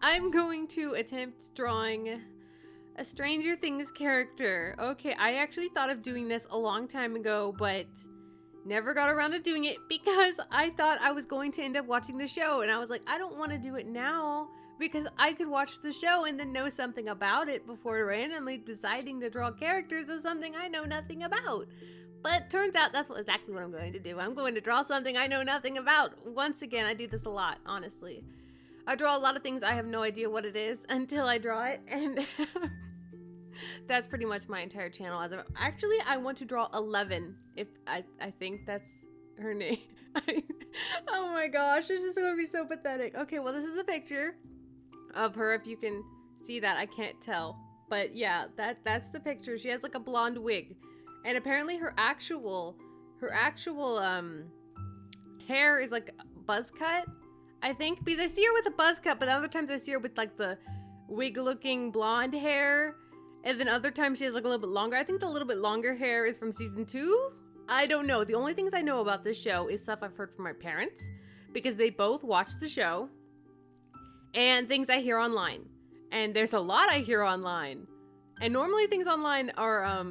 I'm going to attempt drawing a Stranger Things character. Okay, I actually thought of doing this a long time ago, but never got around to doing it because I thought I was going to end up watching the show, and I was like, I don't want to do it now because I could watch the show and then know something about it before randomly deciding to draw characters of something I know nothing about. But turns out that's exactly what I'm going to do. I'm going to draw something I know nothing about. Once again, I do this a lot, honestly. I draw a lot of things I have no idea what it is until I draw it, and that's pretty much my entire channel. Actually, I want to draw 11. If I think that's her name. Oh my gosh, this is going to be so pathetic. Okay, well, this is a picture of her. If you can see that, I can't tell, but yeah, that's the picture. She has like a blonde wig, and apparently her actual hair is like buzz cut, I think, because I see her with a buzz cut, but other times I see her with like the wig looking blonde hair, and then other times she has like a little bit longer. I think the little bit longer hair is from season 2. I don't know. The only things I know about this show is stuff I've heard from my parents because they both watch the show, and things I hear online. And there's a lot I hear online. And normally things online are,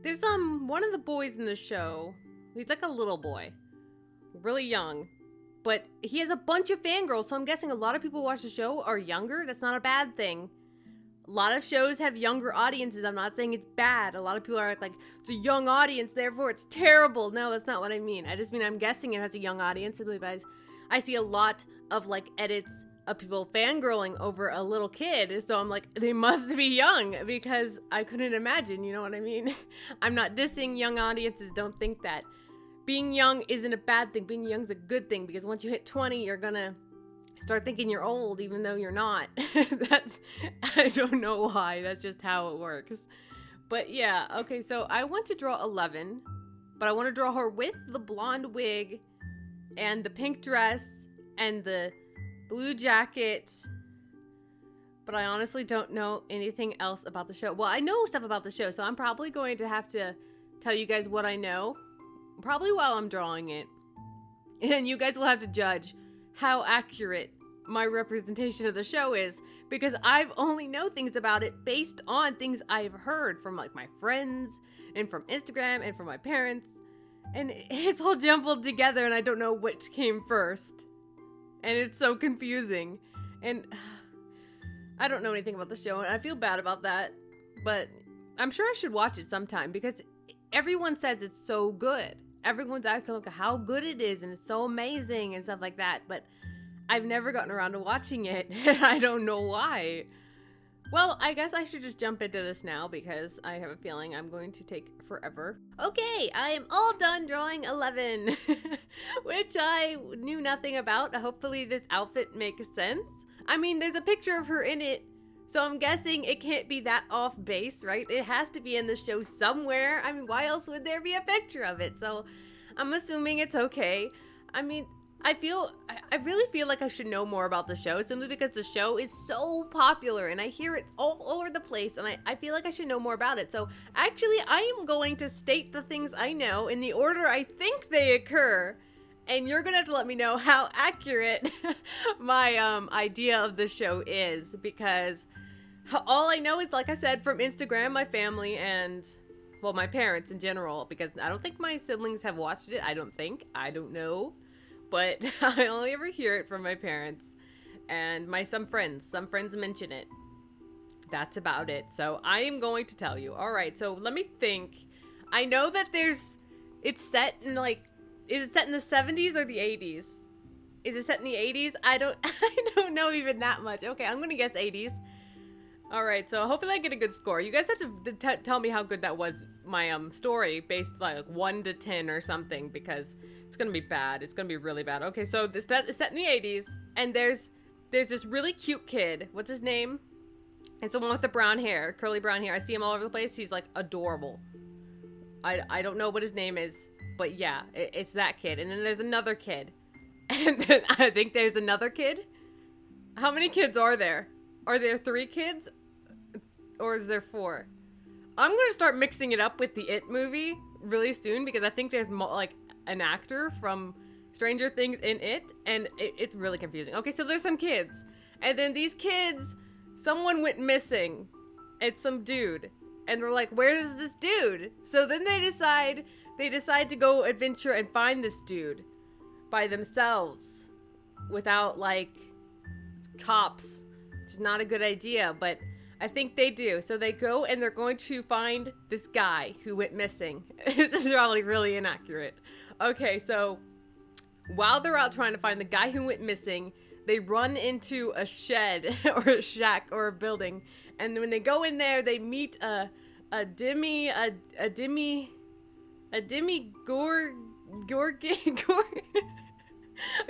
there's one of the boys in the show, he's like a little boy, really young, but he has a bunch of fangirls, so I'm guessing a lot of people who watch the show are younger. That's not a bad thing. A lot of shows have younger audiences. I'm not saying it's bad. A lot of people are like, it's a young audience, therefore it's terrible. No, that's not what I mean. I just mean I'm guessing it has a young audience simply because I see a lot of like edits of people fangirling over a little kid. So I'm like, they must be young because I couldn't imagine, you know what I mean? I'm not dissing young audiences. Don't think that. Being young isn't a bad thing. Being young is a good thing because once you hit 20, you're gonna start thinking you're old even though you're not. I don't know why. That's just how it works. But yeah, okay, so I want to draw 11, but I want to draw her with the blonde wig and the pink dress and the blue jacket, but I honestly don't know anything else about the show. Well, I know stuff about the show, so I'm probably going to have to tell you guys what I know, probably while I'm drawing it, and you guys will have to judge how accurate my representation of the show is, because I've only know things about it based on things I've heard from like my friends and from Instagram and from my parents, and it's all jumbled together and I don't know which came first. And it's so confusing. And I don't know anything about the show, and I feel bad about that. But I'm sure I should watch it sometime because everyone says it's so good. Everyone's acting like how good it is, and it's so amazing and stuff like that. But I've never gotten around to watching it, and I don't know why. Well, I guess I should just jump into this now because I have a feeling I'm going to take forever. Okay, I am all done drawing 11, which I knew nothing about. Hopefully this outfit makes sense. I mean, there's a picture of her in it, so I'm guessing it can't be that off base, right? It has to be in the show somewhere. I mean, why else would there be a picture of it? So I'm assuming it's okay. I mean, I really feel like I should know more about the show simply because the show is so popular and I hear it all over the place, and I feel like I should know more about it. So actually, I am going to state the things I know in the order I think they occur, and you're gonna have to let me know how accurate my idea of the show is, because all I know is, like I said, from Instagram, my family, and well, my parents in general, because I don't think my siblings have watched it. I don't know. But I only ever hear it from my parents and some friends mention it. That's about it. So I am going to tell you. All right, so let me think. I know that it's set in like, is it set in the 70s or the 80s? Is it set in the 80s? I don't know even that much. Okay, I'm gonna guess 80s. All right, so hopefully I get a good score. You guys have to tell me how good that was, my story, based by like 1 to 10 or something, because it's gonna be bad. It's gonna be really bad. Okay, so this is set in the 80s, and there's this really cute kid. What's his name? It's the one with the brown hair, curly brown hair. I see him all over the place. He's like adorable. I don't know what his name is, but yeah, it's that kid. And then there's another kid, and then I think there's another kid. How many kids are there? Are there 3 kids? Or is there 4? I'm going to start mixing it up with the It movie really soon, because I think there's like an actor from Stranger Things in It, and it's really confusing. Okay, so there's some kids. And then these kids, someone went missing. It's some dude. And they're like, where is this dude? So then they decide to go adventure and find this dude by themselves without like cops. It's not a good idea, but I think they do. So they go and they're going to find this guy who went missing. This is probably really inaccurate. Okay, so while they're out trying to find the guy who went missing, they run into a shed or a shack or a building. And when they go in there, they meet a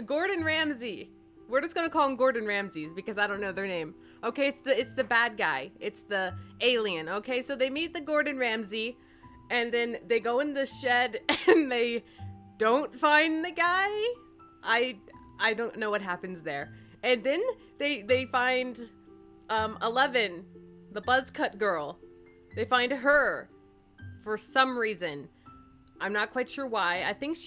Gordon Ramsay. We're just gonna call him Gordon Ramsays because I don't know their name. Okay, it's the bad guy. It's the alien. Okay, so they meet the Gordon Ramsay, and then they go in the shed and they don't find the guy. I don't know what happens there. And then they find 11, the buzz cut girl. They find her for some reason. I'm not quite sure why. I think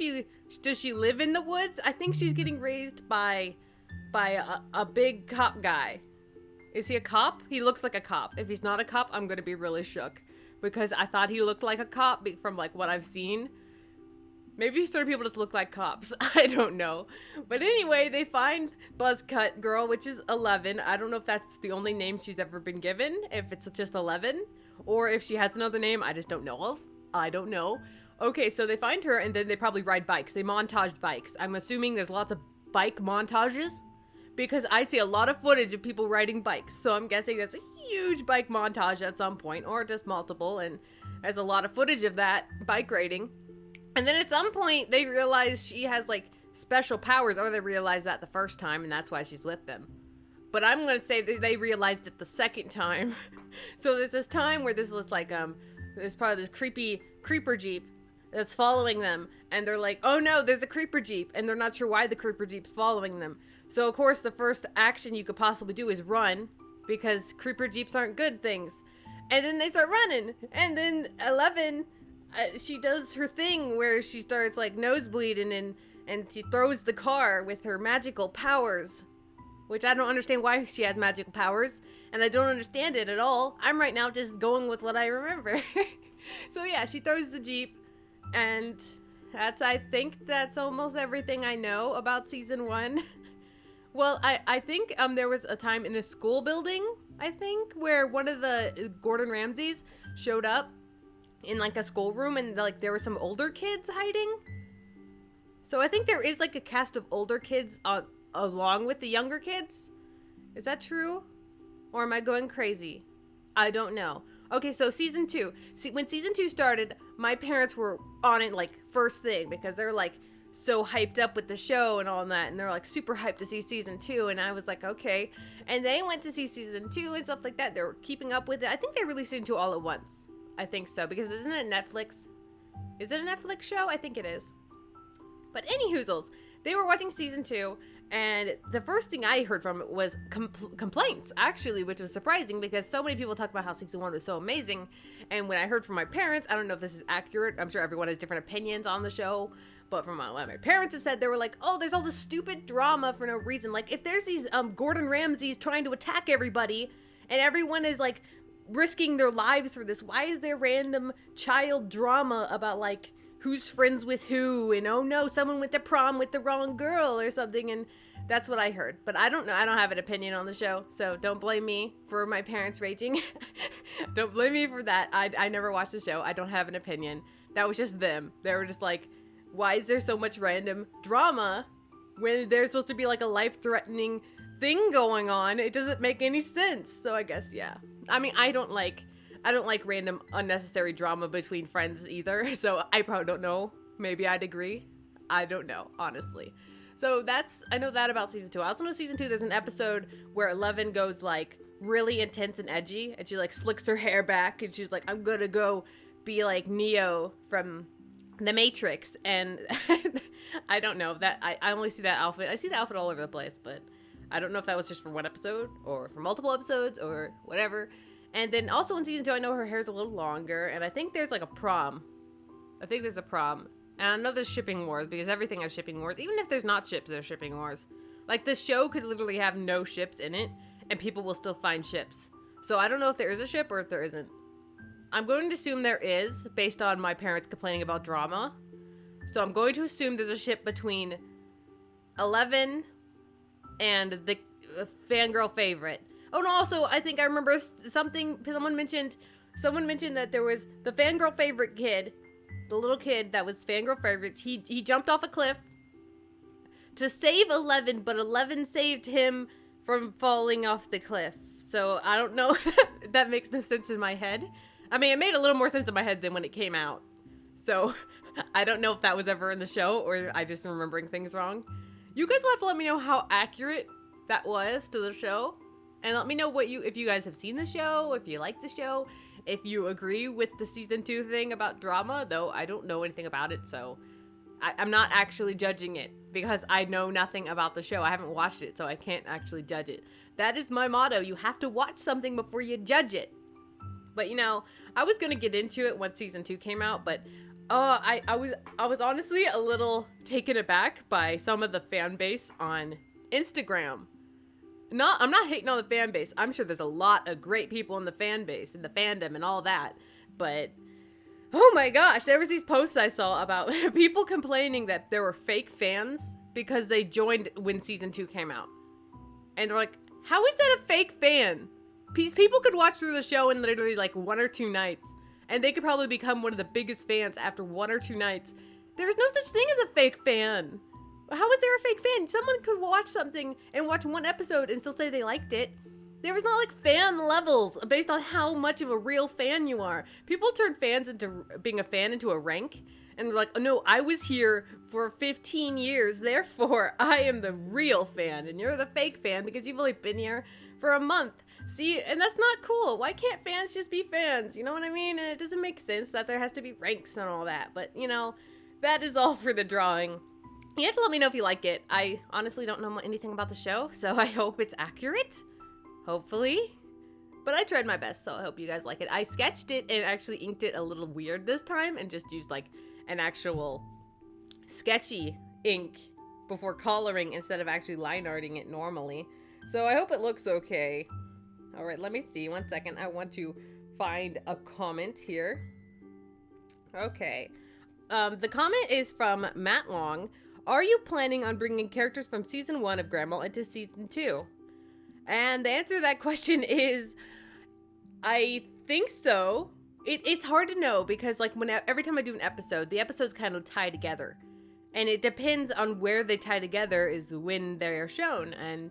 does she live in the woods? I think she's getting raised by a big cop guy. Is he a cop? He looks like a cop. If he's not a cop, I'm gonna be really shook because I thought he looked like a cop from like what I've seen. Maybe certain people just look like cops. I don't know. But anyway, they find Buzzcut Girl, which is 11. I don't know if that's the only name she's ever been given, if it's just 11, or if she has another name I just don't know of. I don't know. Okay, so they find her, and then they probably ride bikes. They montaged bikes. I'm assuming there's lots of bike montages, because I see a lot of footage of people riding bikes. So I'm guessing that's a huge bike montage at some point, or just multiple, and there's a lot of footage of that bike riding. And then at some point, they realize she has, like, special powers, or they realize that the first time, and that's why she's with them. But I'm gonna say that they realized it the second time. So there's this time where this is, like, there's probably this creepy creeper jeep that's following them, and they're like, oh no, there's a creeper jeep, and they're not sure why the creeper jeep's following them. So, of course, the first action you could possibly do is run, because creeper jeeps aren't good things. And then they start running, and then 11... she does her thing where she starts like nosebleeding and she throws the car with her magical powers, which I don't understand why she has magical powers, and I don't understand it at all. I'm right now just going with what I remember. So yeah, she throws the Jeep, and I think that's almost everything I know about season 1. Well, I think there was a time in a school building, I think, where one of the Gordon Ramsays showed up in like a schoolroom, and like there were some older kids hiding. So I think there is like a cast of older kids along with the younger kids. Is that true? Or am I going crazy? I don't know. Okay, so season 2. When season 2 started, my parents were on it like first thing because they're like so hyped up with the show and all that, and they're like super hyped to see season 2, and I was like, okay. And they went to see season 2 and stuff like that. They were keeping up with it. I think they released season 2 all at once. I think so, because isn't it Netflix? Is it a Netflix show? I think it is. But anywhoozles, they were watching season 2, and the first thing I heard from it was complaints, actually, which was surprising because so many people talk about how season 1 was so amazing. And when I heard from my parents, I don't know if this is accurate. I'm sure everyone has different opinions on the show, but from what my parents have said, they were like, oh, there's all this stupid drama for no reason. Like, if there's these Gordon Ramsays trying to attack everybody, and everyone is like risking their lives for this, why is there random child drama about like who's friends with who, and oh no, someone went to prom with the wrong girl or something? And that's what I heard, but I don't know. I don't have an opinion on the show, so don't blame me for my parents raging. Don't blame me for that. I never watched the show. I don't have an opinion. That was just them. They were just like, why is there so much random drama when there's supposed to be like a life-threatening thing going on? It doesn't make any sense. So I guess, yeah. I mean, I don't like random unnecessary drama between friends either. So I probably don't know. Maybe I'd agree. I don't know, honestly. So I know that about season 2. I also know season 2, there's an episode where 11 goes like really intense and edgy, and she like slicks her hair back, and she's like, I'm gonna go be like Neo from The Matrix. And I don't know that I only see that outfit. I see the outfit all over the place, but I don't know if that was just for one episode or for multiple episodes or whatever. And then also in season 2, I know her hair's a little longer, and I think there's like a prom. I think there's a prom. And I know there's shipping wars, because everything has shipping wars. Even if there's not ships, there's shipping wars. Like, the show could literally have no ships in it, and people will still find ships. So I don't know if there is a ship or if there isn't. I'm going to assume there is, based on my parents complaining about drama. So I'm going to assume there's a ship between 11 and the fangirl favorite. Oh, and also, I think I remember someone mentioned that there was the fangirl favorite kid, the little kid that was fangirl favorite. He jumped off a cliff to save 11, but 11 saved him from falling off the cliff. So I don't know. That makes no sense in my head. I mean, it made a little more sense in my head than when it came out. So I don't know if that was ever in the show or I just remembering things wrong. You guys will have to let me know how accurate that was to the show. And let me know if you guys have seen the show, if you like the show, if you agree with the season 2 thing about drama, though I don't know anything about it, so I'm not actually judging it because I know nothing about the show. I haven't watched it, so I can't actually judge it. That is my motto. You have to watch something before you judge it. But, you know, I was going to get into it once season 2 came out, but I was honestly a little taken aback by some of the fan base on Instagram. I'm not hating on the fan base. I'm sure there's a lot of great people in the fan base, in the fandom and all that. But, oh my gosh, there was these posts I saw about people complaining that there were fake fans because they joined when season 2 came out. And they're like, how is that a fake fan? People could watch through the show in literally like 1 or 2 nights. And they could probably become one of the biggest fans after 1 or 2 nights. There's no such thing as a fake fan. How is there a fake fan? Someone could watch something and watch 1 episode and still say they liked it. There was not like fan levels based on how much of a real fan you are. People turn being a fan into a rank. And they're like, oh no, I was here for 15 years. Therefore, I am the real fan. And you're the fake fan because you've only been here for a month. See, and that's not cool. Why can't fans just be fans? You know what I mean? And it doesn't make sense that there has to be ranks and all that. But, you know, that is all for the drawing. You have to let me know if you like it. I honestly don't know anything about the show, so I hope it's accurate. Hopefully. But I tried my best, so I hope you guys like it. I sketched it and actually inked it a little weird this time and just used like an actual sketchy ink before coloring instead of actually line arting it normally. So I hope it looks okay. All right, let me see. 1 second. I want to find a comment here. Okay. The comment is from Matt Long. Are you planning on bringing characters from season 1 of Grandma into season 2? And the answer to that question is, I think so. It's hard to know because like every time I do an episode, the episodes kind of tie together. And it depends on where they tie together is when they are shown. And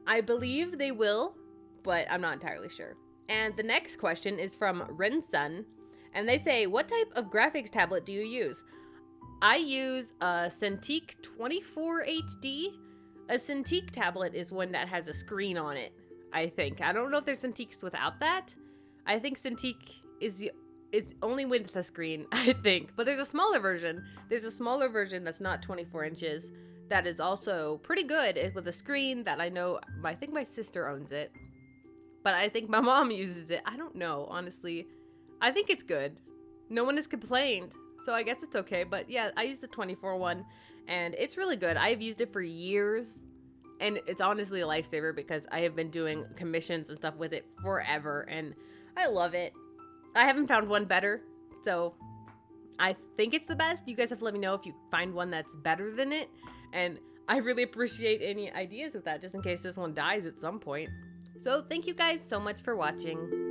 I believe they will, but I'm not entirely sure. And the next question is from Rensun. And they say, what type of graphics tablet do you use? I use a Cintiq 24 HD. A Cintiq tablet is one that has a screen on it, I think. I don't know if there's Cintiqs without that. I think Cintiq is only with the screen, I think. But there's a smaller version. There's a smaller version that's not 24 inches that is also pretty good with a screen that I know, I think my sister owns it. But I think my mom uses it. I don't know, honestly. I think it's good. No one has complained. So I guess it's okay, but yeah, I use the 24 one, and it's really good. I've used it for years, and it's honestly a lifesaver because I have been doing commissions and stuff with it forever, and I love it. I haven't found one better, so I think it's the best. You guys have to let me know if you find one that's better than it, and I really appreciate any ideas of that, just in case this one dies at some point. So thank you guys so much for watching.